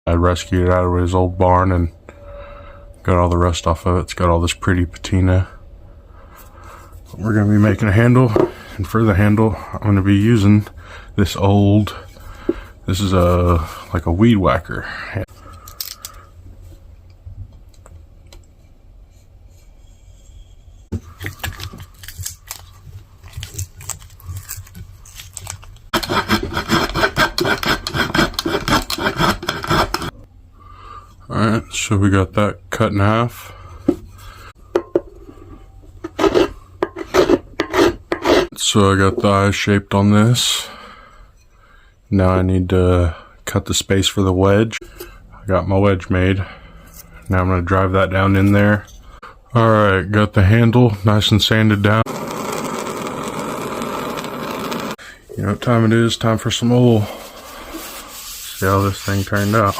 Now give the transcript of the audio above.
I rescued it out of his old barn and got all the rust off of it. It's got all this pretty patina. We're going to be making a handle, and for the handle I'm going to be using this this is like a weed whacker. Alright, so we got that cut in half. So I got the eye shaped on this. Now I need to cut the space for the wedge. I got my wedge made. Now I'm going to drive that down in there. Alright, got the handle nice and sanded down. You know what time it is? Time for some oil. See how this thing turned out.